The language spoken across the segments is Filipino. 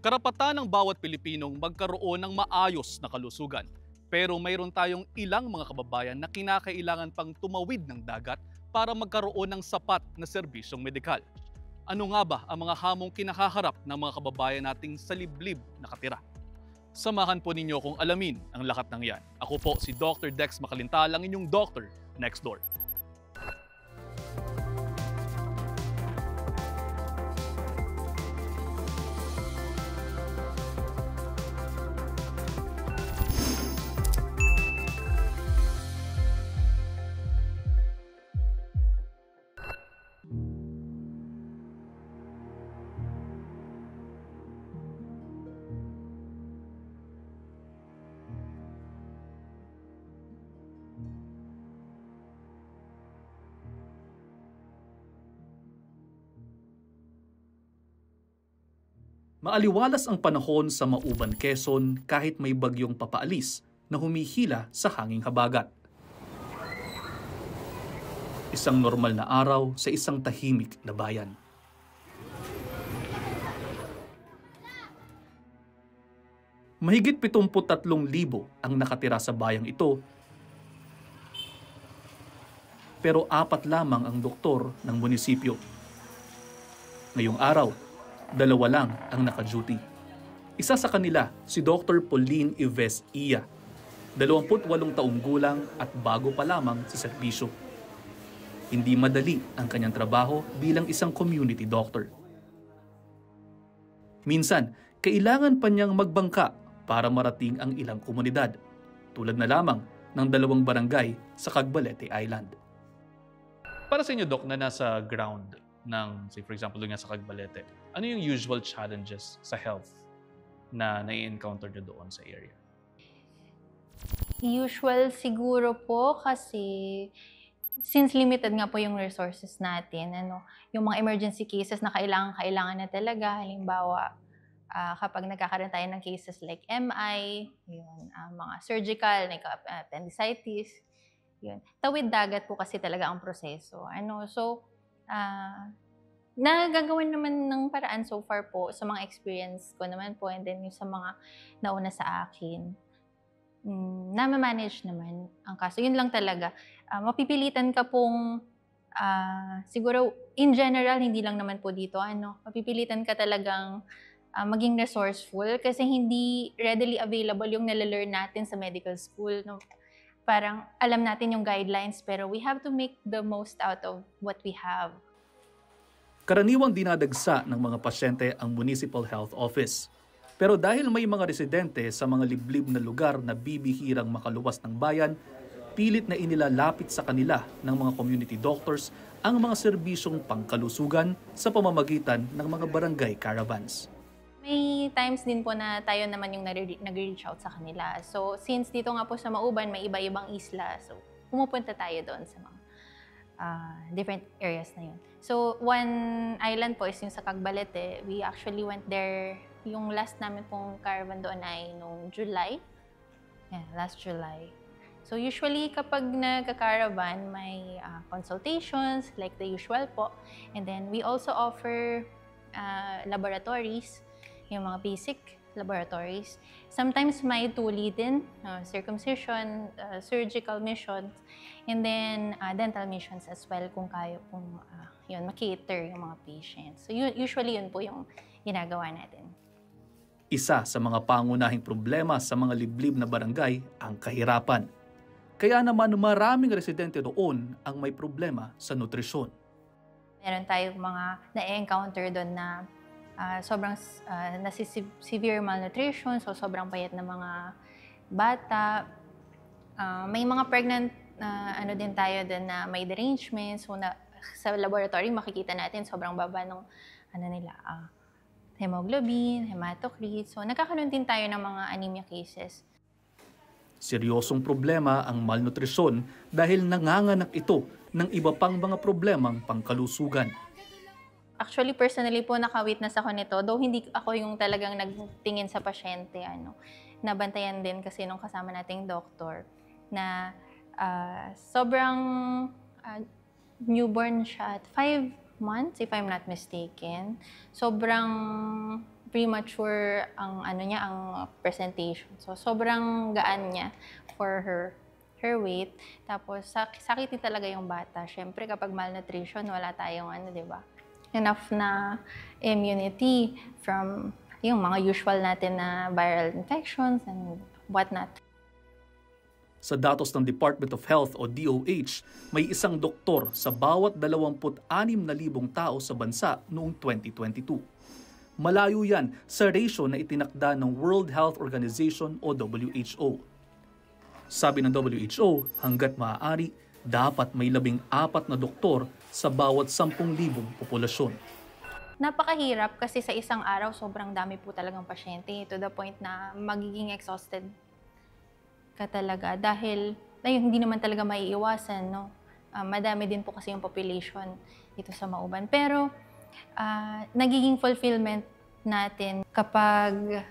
Karapatan ng bawat Pilipinong magkaroon ng maayos na kalusugan. Pero mayroon tayong ilang mga kababayan na kinakailangan pang tumawid ng dagat para magkaroon ng sapat na serbisyong medikal. Ano nga ba ang mga hamong kinakaharap ng mga kababayan nating sa liblib nakatira? Samahan po ninyo kung alamin ang lahat ng yan. Ako po si Dr. Dex Makalintal, ang inyong doctor next door. Maaliwalas ang panahon sa Mauban, Quezon kahit may bagyong papaalis na humihila sa hanging habagat. Isang normal na araw sa isang tahimik na bayan. Mahigit 73,000 ang nakatira sa bayang ito, pero 4 lamang ang doktor ng munisipyo. Ngayong araw, 2 lang ang naka-duty. Isa sa kanila, si Dr. Pauline Yves Iya, 28 taong gulang at bago pa lamang sa serbisyo. Hindi madali ang kanyang trabaho bilang isang community doctor. Minsan, kailangan pa niyang magbangka para marating ang ilang komunidad, tulad na lamang ng 2 barangay sa Cagbalete Island. Para sa inyo, Doc, na nasa ground ng, say for example, doon nga sa Cagbalete, ano yung usual challenges sa health na nai-encounter nyo doon sa area? Usual siguro po kasi since limited nga po yung resources natin, yung mga emergency cases na kailangan na talaga, halimbawa, kapag nagkakaroon tayo ng cases like MI, mga surgical, like appendicitis, yun. Tawid dagat po kasi talaga ang proseso. Nagagawan naman ng paraan so far po sa mga experience ko naman po, and then yung sa mga nauna sa akin, na-manage naman ang kaso. Yun lang talaga. Mapipilitan ka pong, siguro in general, hindi lang naman po dito, mapipilitan ka talagang maging resourceful kasi hindi readily available yung nalalearn natin sa medical school. No? Parang alam natin yung guidelines pero we have to make the most out of what we have. Karaniwang dinadagsa ng mga pasyente ang Municipal Health Office. Pero dahil may mga residente sa mga liblib na lugar na bibihirang makaluwas ng bayan, pilit na inilalapit sa kanila ng mga community doctors ang mga serbisyong pangkalusugan sa pamamagitan ng mga barangay caravans. May times din po na tayo naman yung nag-reach out sa kanila. So since dito nga po sa Mauban, may iba-ibang isla, so pumupunta tayo doon sa mga different areas na yun. So, one island po is yung sa Cagbalete. We actually went there, yung last namin pong caravan doon ay noong July. Yeah, last July. So, usually kapag nagka-caravan, may consultations, like the usual po. And then, we also offer laboratories, yung mga basic laboratories. Sometimes may tuli din, circumcision, surgical missions, and then dental missions as well kung kaya yun, makater yung mga patients. So usually yun po yung ginagawa natin. Isa sa mga pangunahing problema sa mga liblib na barangay ang kahirapan. Kaya naman maraming residente doon ang may problema sa nutrisyon. Meron tayong mga na-encounter doon na sobrang severe malnutrition, so sobrang payat na mga bata. May mga pregnant din tayo din na may derangement, so sa laboratory makikita natin sobrang baba ng hemoglobin, hematocrit. So nagkakaroon din tayo ng mga anemia cases. Seryosong problema ang malnutrisyon dahil nanganganak ito ng iba pang mga problemang pangkalusugan. Actually, personally po, naka-witness ako nito. Though hindi ako yung talagang nagtingin sa pasyente. Nabantayan din kasi nung kasama nating doktor na sobrang newborn siya at 5 months, if I'm not mistaken. Sobrang premature ang ang presentation. So sobrang gaan niya for her weight. Tapos sakit din talaga yung bata. Syempre kapag malnutrition, wala tayong 'di ba? Enough na immunity from yung mga usual natin na viral infections and whatnot. Sa datos ng Department of Health o DOH, may isang doktor sa bawat 26,000 tao sa bansa noong 2022. Malayo yan sa ratio na itinakda ng World Health Organization o WHO. Sabi ng WHO, hanggat maaari, dapat may 14 na doktor sa bawat 10,000 populasyon. Napakahirap kasi sa isang araw sobrang dami po talagang pasyente to the point na magiging exhausted ka talaga dahil hindi naman talaga maiiwasan, no? Madami din po kasi yung population dito sa Mauban. Pero nagiging fulfillment natin kapag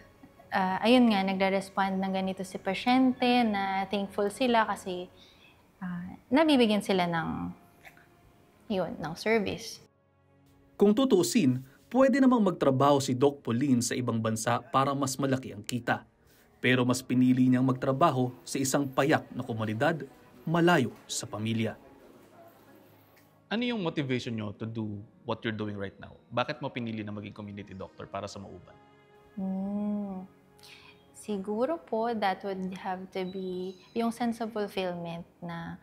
nagre-respond ng ganito si pasyente na thankful sila kasi nabibigyan sila ng service. Kung tutuusin, pwede namang magtrabaho si Doc Pauline sa ibang bansa para mas malaki ang kita. Pero mas pinili niyang magtrabaho sa isang payak na komunidad malayo sa pamilya. Ano yung motivation nyo to do what you're doing right now? Bakit mo pinili na maging community doctor para sa Mauban? Siguro po that would have to be yung sense of fulfillment na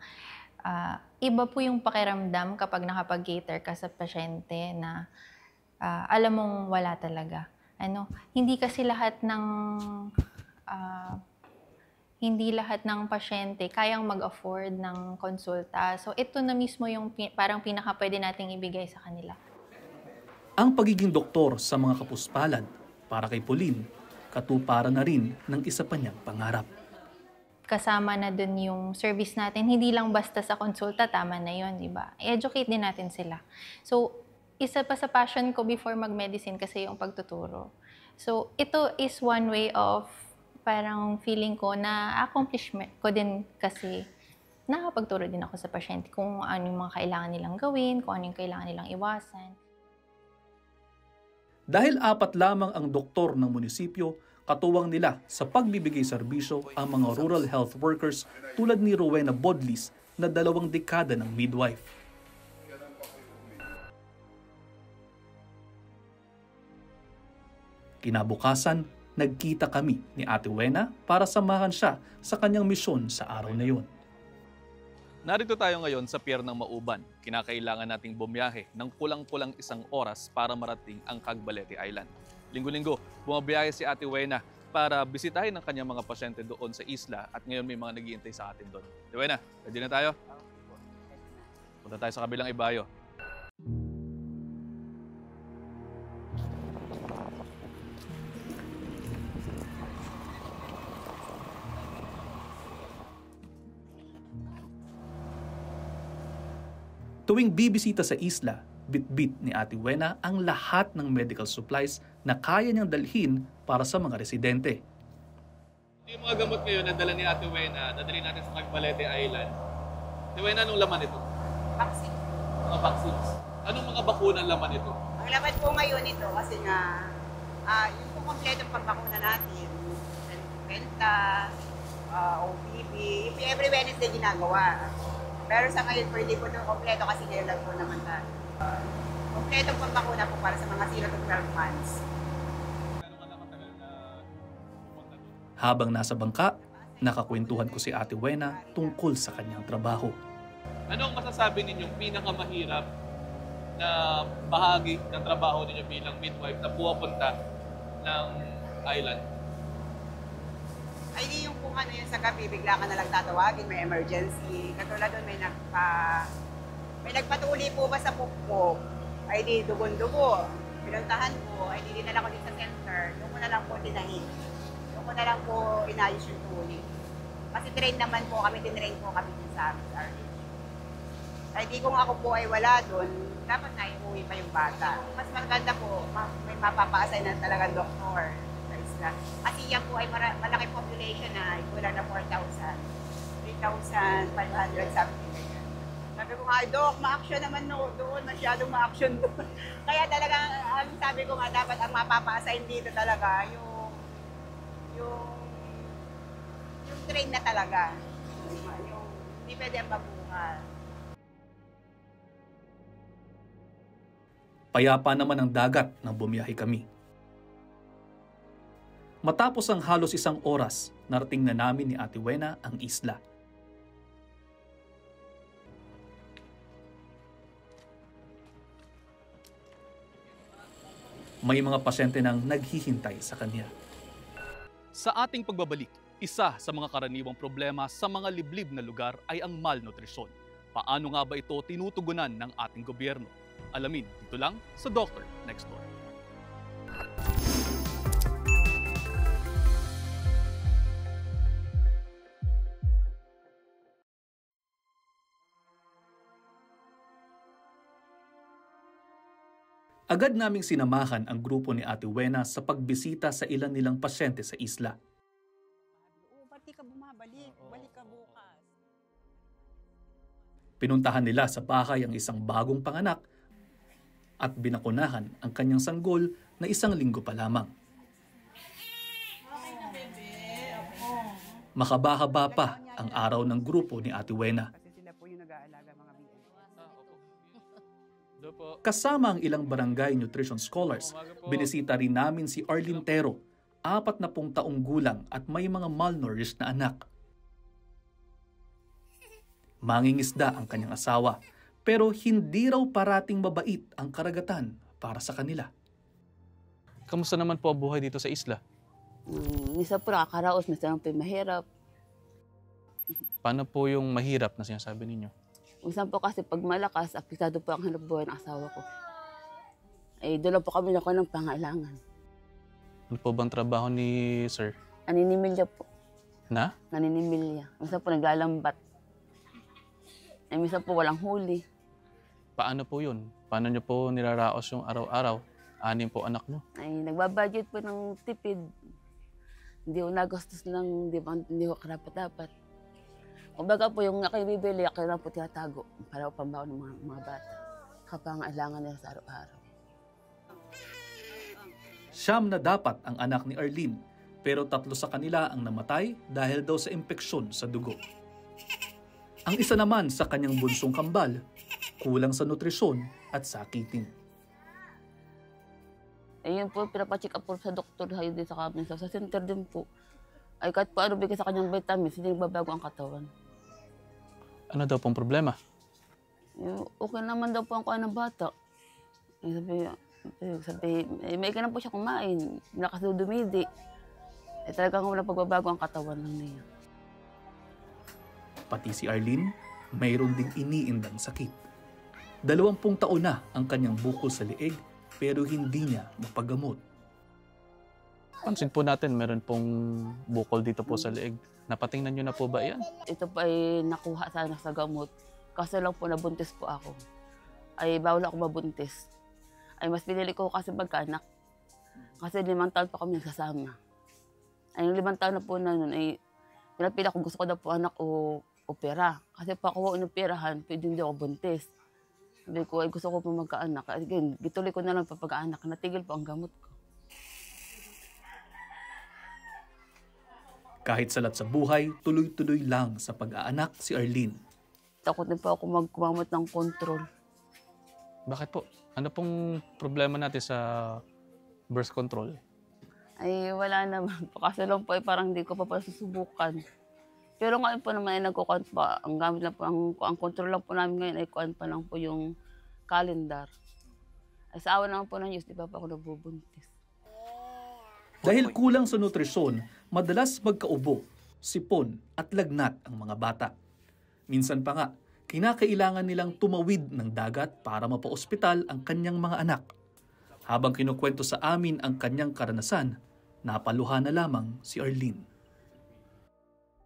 iba po yung pakiramdam kapag nakapag-cater ka sa pasyente na alam mong wala talaga. Hindi kasi lahat ng pasyente kayang mag-afford ng konsulta. So ito na mismo yung parang pinaka pwede nating ibigay sa kanila. Ang pagiging doktor sa mga kapuspalad para kay Pauline, katuparan na rin ng isa pa niyang pangarap. Kasama na dun yung service natin, hindi lang basta sa konsulta, tama na yun, di ba? I-educate din natin sila. So, isa pa sa passion ko before mag-medicine kasi yung pagtuturo. So, ito is one way of parang feeling ko na accomplishment ko din kasi nakapagturo din ako sa pasyente kung ano yung mga kailangan nilang gawin, kung ano yung kailangan nilang iwasan. Dahil 4 lamang ang doktor ng munisipyo, katuwang nila sa pagbibigay serbisyo ang mga rural health workers tulad ni Rowena Bodlis na 2 dekada ng midwife. Kinabukasan, nagkita kami ni Ate Wena para samahan siya sa kanyang misyon sa araw na yun. Narito tayo ngayon sa pier ng Mauban. Kinakailangan nating bumiyahe ng kulang-kulang 1 oras para marating ang Cagbalete Island. Linggo-linggo, bumabiyahe si Ate Wena para bisitahin ang kanyang mga pasyente doon sa isla at ngayon may mga naghihintay sa atin doon. Ate Wena, ready na tayo? Punta tayo sa kabilang ibayo. Tuwing bibisita sa isla, bit-bit ni Ate Wena ang lahat ng medical supplies na kaya niyang dalhin para sa mga residente. Yung mga gamot ngayon na dala ni Ate Wena, dadalhin natin sa Cagbalete Island. Ate Wena, anong laman ito? Vaccine. Mga vaccines. Anong mga bakunang laman ito? Ang laman po ngayon ito kasi nga, yung po kompletong pagbakuna natin, Penta, OPV, yung every Wednesday ginagawa. Pero sa ngayon po, hindi po ito kompleto kasi ngayon lang po naman tayo. Kompletong pagbakuna po para sa mga 0 to 12 months. Habang nasa bangka, nakakwentuhan ko si Ate Wena tungkol sa kanyang trabaho. Ano ang masasabi ninyong pinakamahirap na bahagi ng trabaho ninyo bilang midwife na pupunta ng island? Ay, di yung kung ano yun sa gabi, bigla ka na lang tatawagin, may emergency. Katulad doon, may nagpatuli po ba sa pukpok? Ay, di dugon-dugo. Pinuntahan ko, ay di dinala ko din sa center. Doon ko na lang po tinahin. Doon ko na lang po inayos yung tuli. Kasi train naman po kami, tinrain po kami din sa RH. Ay, di kung ako po ay wala doon, dapat na iuwi pa yung bata. Mas maganda po, may mapapa-assign na talagang doktor. Kasi yan po ay malaki population na kulang na 4,000. 3,500 something. Sabi ko nga, Dok, ma-action naman no, doon, masyadong ma-action doon. Kaya talagang, ang sabi ko nga, dapat ang mapapa-assign dito talaga, yung train na talaga. Yung, hindi pwede ang baguhan. Payapa naman ang dagat nang bumiyahe kami. Matapos ang halos 1 oras, narating na namin ni Ate Wena ang isla. May mga pasyente nang naghihintay sa kanya. Sa ating pagbabalik, isa sa mga karaniwang problema sa mga liblib na lugar ay ang malnutrisyon. Paano nga ba ito tinutugunan ng ating gobyerno? Alamin dito lang sa Doctor Next Door. Agad naming sinamahan ang grupo ni Ate Wena sa pagbisita sa ilan nilang pasyente sa isla. Ba't di ka bumabalik? Balik ka bukas. Pinuntahan nila sa bahay ang isang bagong panganak at binakunahan ang kanyang sanggol na 1 linggo pa lamang. Makabahaba pa ang araw ng grupo ni Ate Wena. Kasi sila po yung nag-aalaga mga BM. Kasama ang ilang barangay nutrition scholars, binisita rin namin si Arlene Tero, 40 taong gulang at may mga malnourished na anak. Mangingisda ang kanyang asawa, pero hindi raw parating mabait ang karagatan para sa kanila. Kamusta naman po ang buhay dito sa isla? Misa po nakakaraos, misa lang po mahirap. Paano po yung mahirap na sinasabi ninyo? Minsan po kasi pag malakas, apektado po ang hanap buhay ng asawa ko. Ay doon lang po kami nakuha ng pangailangan. Ano po bang trabaho ni Sir? Naninimilya po. Na? Naninimilya. Minsan po naglalambat. Ay minsan po walang huli. Paano po yun? Paano nyo po nilaraos yung araw-araw? 6 po anak nyo. Ay nagbabudget po ng tipid. Hindi ko nagastos ng hindi ko karapat-dapat. Kumbaga po yung aking bibili, aking lang po tinatago para pambaho ng mga bata. Kapangailangan nila sa araw-araw. 9 na dapat ang anak ni Arlene, pero 3 sa kanila ang namatay dahil daw sa impeksyon sa dugo. Ang isa naman sa kanyang bunsong kambal, kulang sa nutrisyon at sakitin. Ayun po, pinapacheck up po sa doktor din sa kami. Sa center din po. Ay kahit po ano bigay sa kanyang vitamins, hindi nagbabago ang katawan. Ano daw pong problema? Okay naman daw po ang kuha ng bata. Sabi, may ka na po siya kumain. Malakas daw dumidi. Talagang wala pagbabago ang katawan lang niya. Pati si Arlene, mayroon ding iniindang sakit. 20 taon na ang kanyang bukol sa leeg, pero hindi niya mapagamot. Pansin po natin, meron pong bukol dito po sa leeg. Napatingnan nyo na po ba yan? Ito po ay nakuha sana sa gamot. Kaso lang po nabuntis po ako. Ay bawal ako mabuntis. Ay mas pinili ko kasi magkaanak. Kasi 5 taon pa kami nagsasama. Ay yung 5 taon na po na nun ay pinapila kung gusto ko daw po anak o opera. Kasi pa ako inoperahan, pwede hindi ako buntis. Sabi ko ay gusto ko po magkaanak. Again, gituloy ko na lang papag-aanak. Natigil po ang gamot ko. Kahit salat sa buhay, tuloy-tuloy lang sa pag-aanak si Arlene. Takot din po ako magkumamot ng control. Bakit po? Ano pong problema natin sa birth control? Ay wala naman po. Kasi lang po ay parang hindi ko pa susubukan. Pero ngayon po naman ay nagkukuhan pa. Ang gamit lang po, ang control lang po namin ngayon ay kuhan pa lang po yung calendar. Ay sa awa naman po ng Diyos, di pa ako nabubuntis. Dahil kulang sa nutrisyon, madalas magkaubo, sipon at lagnat ang mga bata. Minsan pa nga, kinakailangan nilang tumawid ng dagat para mapaospital ang kanyang mga anak. Habang kinukwento sa amin ang kanyang karanasan, napaluha na lamang si Arlene.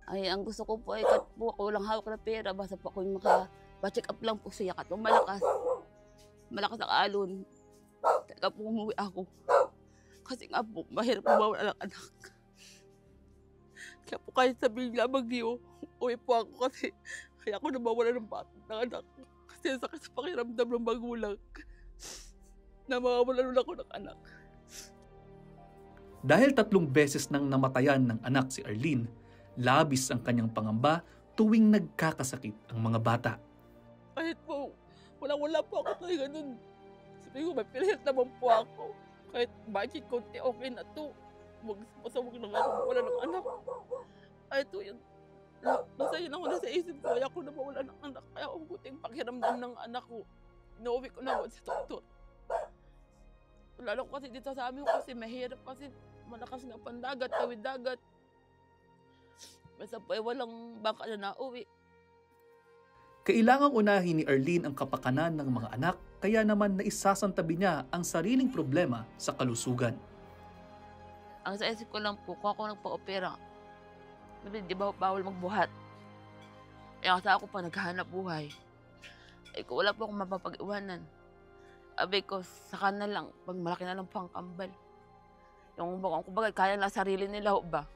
Ay, ang gusto ko po ay kat po ako lang hawak na pera. Basta po ako yung maka-check up lang po siya. Kat po malakas. Malakas ang alon. Talaga po umuwi ako. Kasi nga po, mahirap po mawala ng anak. Kaya po kahit sabihin lamang niyo, uwi po ako kasi kaya ako namawala ng bata ng anak. Kasi sakit sa pakiramdam ng magulang na mawawalan ako ng anak. Dahil 3 beses nang namatayan ng anak si Arlene, labis ang kanyang pangamba tuwing nagkakasakit ang mga bata. Kahit po, wala po ako talaga nun. Sabi ko, may pilit naman po ako. Kahit budget konti, okay na to. Masawag lang ako wala ng anak. Ay, ito yun. Nasa yun ako nasa isip ko, ayaw ko na mawala ng anak. Kaya ako buting pakiramdam ng anak ko. Inuwi ko na sa doktor. Lalo kasi dito sa amin kasi mahirap kasi malakas nga pandagat, tawid dagat. Basta po walang bangka na nauwi. Kailangang unahin ni Arlene ang kapakanan ng mga anak, kaya naman naisasantabi niya ang sariling problema sa kalusugan. Ang sa isip ko lang po, kung ako nagpa-opera, di ba bawal magbuhat? Eh kasi ako pa naghahanap buhay. Eh kung wala po akong mapapag-iwanan, abay ko, saka na lang, pag malaki na lang po ang kambal. Yung kumbaga, kaya lang sarili nila ba?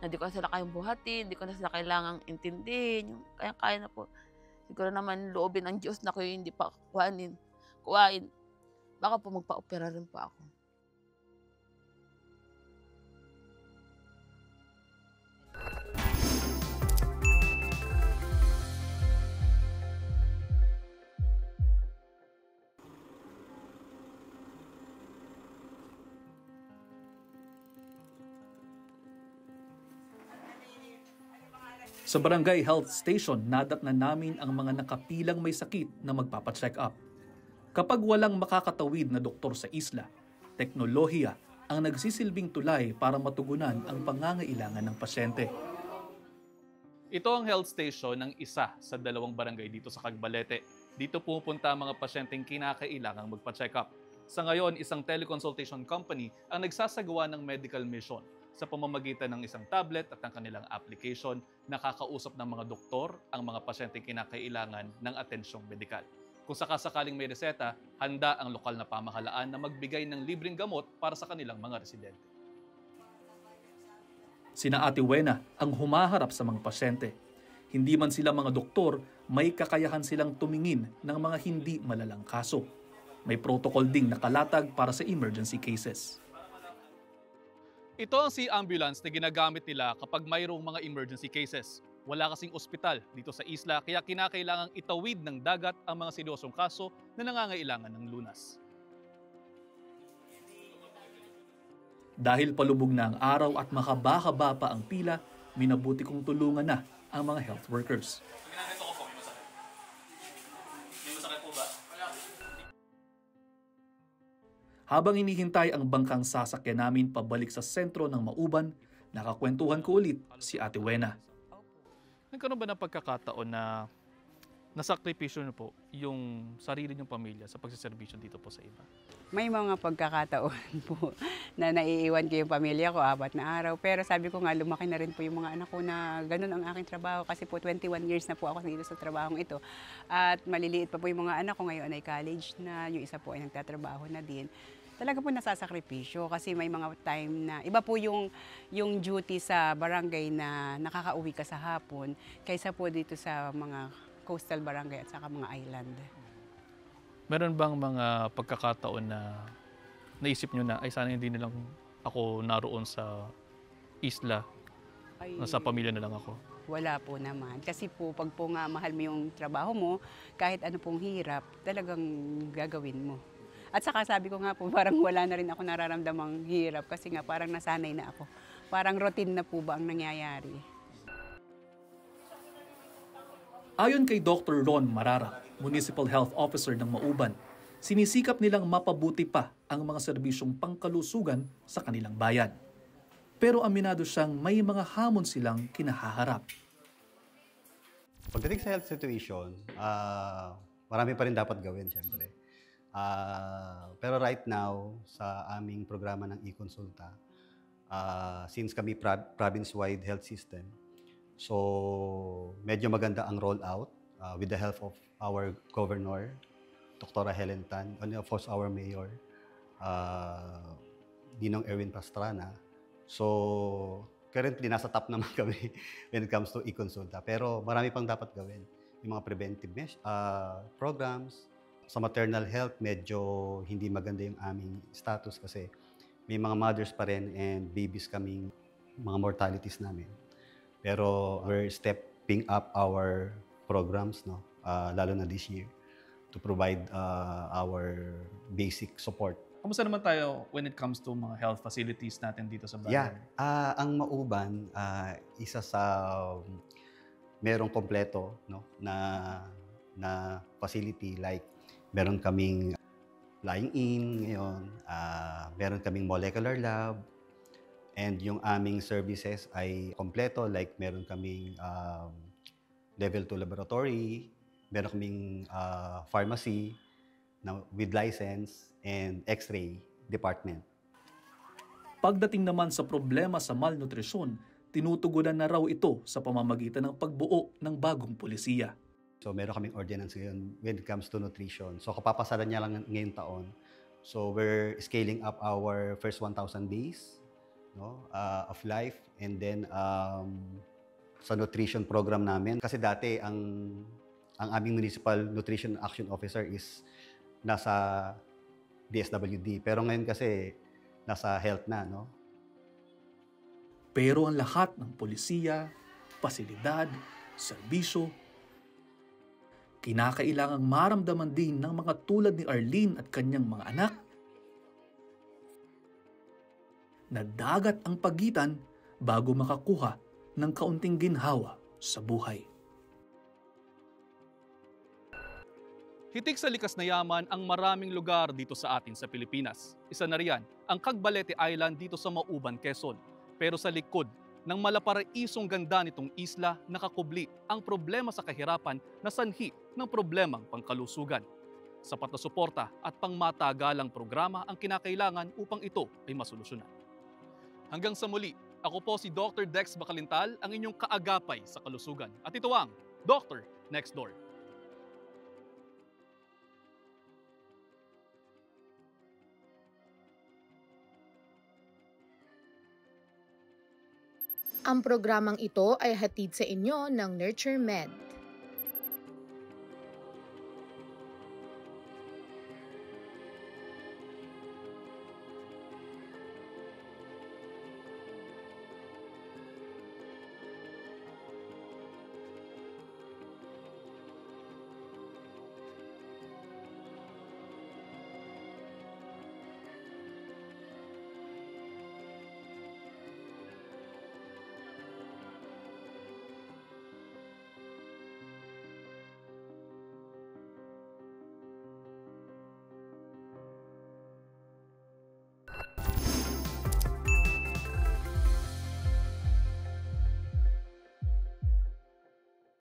Na di ko na sila kayang buhatin, di ko na sila kailangang intindihin. Yung kaya na po. Siguro naman loobin ng Diyos na ko yung hindi pa kuhain. Baka po magpa-opera rin po ako. Sa Barangay Health Station, nadatnan namin ang mga nakapilang may sakit na magpapacheck up. Kapag walang makakatawid na doktor sa isla, teknolohiya ang nagsisilbing tulay para matugunan ang pangangailangan ng pasyente. Ito ang health station ng isa sa 2 barangay dito sa Cagbalete. Dito pupunta ang mga pasyenteng kinakailangang magpa-check up. Sa ngayon, isang teleconsultation company ang nagsasagawa ng medical mission. Sa pamamagitan ng isang tablet at ng kanilang application, nakakausap ng mga doktor ang mga pasyenteng kinakailangan ng atensyong medikal. Kung sakasakaling may reseta, handa ang lokal na pamahalaan na magbigay ng libreng gamot para sa kanilang mga residente. Sina Ate Wena ang humaharap sa mga pasyente. Hindi man sila mga doktor, may kakayahan silang tumingin ng mga hindi malalang kaso. May protocol ding nakalatag para sa emergency cases. Ito ang sea ambulance na ginagamit nila kapag mayroong mga emergency cases. Wala kasing ospital dito sa isla kaya kinakailangang itawid ng dagat ang mga seryosong kaso na nangangailangan ng lunas. Dahil palubog na ang araw at mahaba-haba pa ang pila, minabuti kong tulungan na ang mga health workers. Habang hinihintay ang bangkang sasakyan namin pabalik sa sentro ng Mauban, nakakwentuhan ko ulit si Ate Wena. Nagkaroon ba ng pagkakataon na nasakripisyo niyo po yung sarili niyong pamilya sa pagsiservisyo dito po sa iba? May mga pagkakataon po na naiiwan ko yung pamilya ko 4 na araw. Pero sabi ko nga, lumaki na rin po yung mga anak ko na ganun ang aking trabaho. Kasi po 21 years na po ako dito sa trabahong ito. At maliliit pa po yung mga anak ko ngayon ay college na, yung isa po ay nagtatrabaho na din. Talaga po nasasakripisyo kasi may mga time na iba po yung duty sa barangay na nakakauwi ka sa hapon kaysa po dito sa mga coastal barangay at saka mga island. Meron bang mga pagkakataon na naisip nyo na ay sana hindi na lang ako naroon sa isla, nasa pamilya na lang ako? Wala po naman. Kasi po pag po nga mahal mo yung trabaho mo, kahit ano pong hirap, talagang gagawin mo. At saka sabi ko nga po, parang wala na rin ako nararamdamang hirap kasi nga parang nasanay na ako. Parang routine na po ba ang nangyayari. Ayon kay Dr. Ron Marara, Municipal Health Officer ng Mauban, sinisikap nilang mapabuti pa ang mga serbisyong pangkalusugan sa kanilang bayan. Pero aminado siyang may mga hamon silang kinahaharap. Pagdating sa health situation, marami pa rin dapat gawin, siyempre. Pero right now, sa aming programa ng e-consulta, since kami province-wide health system, so medyo maganda ang rollout with the help of our governor, Dr. Helen Tan, and of course our mayor, Ninong Erwin Pastrana. So currently, nasa top naman kami when it comes to e-consulta. Pero marami pang dapat gawin. yung mga preventive programs. Sa maternal health, medyo hindi maganda yung aming status kasi may mga mothers pa rin and babies kaming mga mortalities namin. Pero we're stepping up our programs, no? Lalo na this year, to provide our basic support. Kamusta naman tayo when it comes to mga health facilities natin dito sa bayan? Yeah, ang Mauban, isa sa merong kompleto, no, na facility, like meron kaming lying in ngayon, meron kaming molecular lab, and yung aming services ay kompleto, like meron kaming level 2 laboratory, meron kaming pharmacy with license, and x-ray department. Pagdating naman sa problema sa malnutrisyon, tinutugunan na raw ito sa pamamagitan ng pagbuo ng bagong pulisiya. So meron kaming ordinance ngayon when it comes to nutrition. So kapapasara niya lang ngayong taon. So we're scaling up our first 1,000 days, no, of life, and then sa nutrition program namin. Kasi dati ang aming Municipal Nutrition Action Officer is nasa DSWD. Pero ngayon kasi nasa health na, no? Pero ang lahat ng pulisiya, pasilidad, serbisyo, kinakailangang maramdaman din ng mga tulad ni Arlene at kanyang mga anak na dagat ang pagitan bago makakuha ng kaunting ginhawa sa buhay. Hitik sa likas na yaman ang maraming lugar dito sa atin sa Pilipinas. Isa na riyan ang Cagbalete Island dito sa Mauban, Quezon. Pero sa likod ng malaparaisong ganda nitong isla, nakakubli ang problema sa kahirapan na sanhi ng problemang pangkalusugan. Sapat na suporta at pangmatagalang programa ang kinakailangan upang ito ay masolusyonan. Hanggang sa muli, ako po si Dr. Dex Bacalintal, ang inyong kaagapay sa kalusugan. At ito ang Dr. Next Door. Ang programang ito ay hatid sa inyo ng Nurture Med.